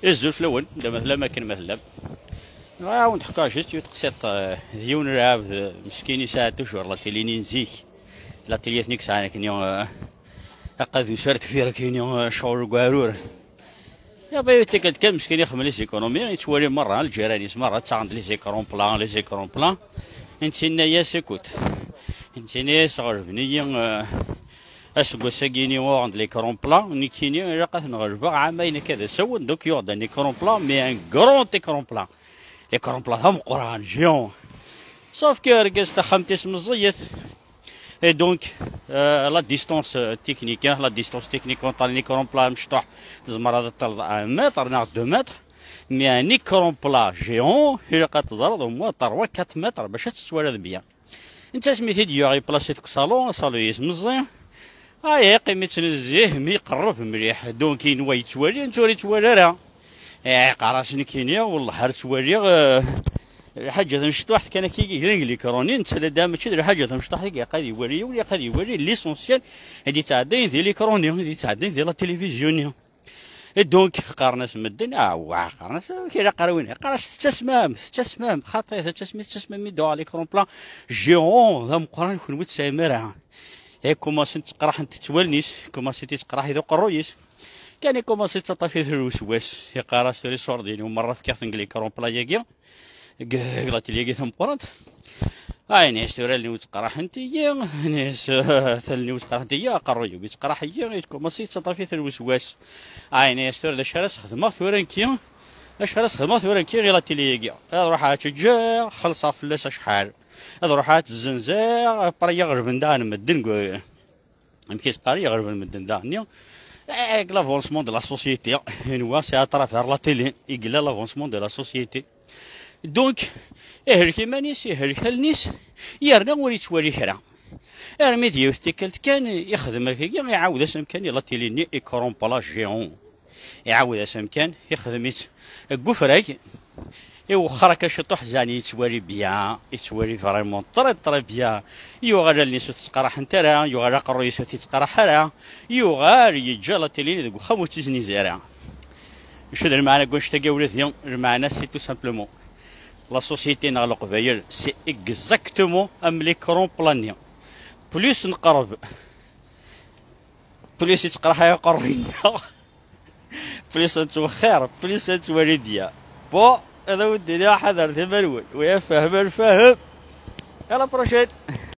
الزول في الاول مثلا ما كان مثلا ونحكا جست يتقسط ديون راه مسكين يساعد توجور لا تيليني نزيك لا تيليتنيك ساعه كنيو قد يسرت في ركينيو شعور قارور يا بي تيكل كان مسكين يخدم لي زيكونومي يتوالي مره الجيران مره تاعند لي زيكرون بلان لي زيكرون بلان انت يا سكوت انت ناس غربني اسكو ساكيني وعند لي كرون بلان نيكيني رقات نغربا عامين كذا سود دوك يوض لي كرون بلان مي ان كرون تي كرون بلان لي كرون بلان هم قران جيون صوف كي رقصت خمتي مزيت اي دونك لا ديستونس تكنيك لا ديستونس تكنيك وطال لي كرون بلان مشطوح تزمر هذا طال 1 متر ناع 2 متر مي ان كرون بلان جيون هي قاتزرد هما 3 4 متر باش تسوالد بيان انت سميتي ديوغي بلاصيتك صالون يسم مزيان هاي قيمة نزيه مي قرب مليح دونك نوا يتوالي نتوري توالي راه قراسني كينيا والله هار توالي حاجة مشطوح كان كي لي كروني انت لا دام ماشي حاجة مشطوح قاد يوري ولا قاد يوري ليسونسيال هادي تعدين ديال لي كروني هادي تعدين ديال لا تيليفزيون دونك قارناس مدن قارناس كي قراوين قراس تسمام خاطر تسمام يدو على كرون بلان جيون ذا مقارن يكون متسامر هي كوماسي تقرح انت توالنيس كوماسي تقرح يذوق الرويس كان كوماسي تطفي في الوسواس هي قراس لي صوردين ومره في كاثن لي كرون بلا ياكيا قلت لي ثم قرنت هاي ناس تورالني وتقرح انت يا ناس ثلني وتقرح انت يا قروي بيتقرح يا كوماسي تطفي في الوسواس هاي ناس تور لا شراس خدمه ثورنكي اشهرس خدمه ثورنكي غير تيليكيا روح تجا خلصها فلاس شحال هذا روحات الزنزاع بريا غرب من دان مدن يمكن بريا غرب من مدن دانيا لافونسمون دو لا سوسيتي هو سي اترافير لا تيلي يقلا لافونسمون دو لا سوسيتي دونك اهلكي مانيس اهلكالنيس يرنا ولي توالي كرا ارمي ديال تيكلت كان يخدم هكايا يعاود اسم كان لا تيليني ايكرون بلا جيون يعاود اسم كان يخدم كوفراك وخرا كشطوح زاني يتوالي بيان يتوالي فريمون طري بيان يوغال اللي تتقرح انت راه يوغال قرو يسو تتقرح راه يوغال يجا تيليني ديك خمو تزني زارع شد المعنى كواش تاكاولات المعنى سي تو سامبلومون لا سوسيتي نا القبايل سي اكزاكتومون ام لي كرون بلانيا بليس نقرب بليس يتقرح يا قرينا بليس نتوخر بليس نتوالي بيان بو هذا ودي حذر ثمن ويا فهم الفهم. يلا بروشيت.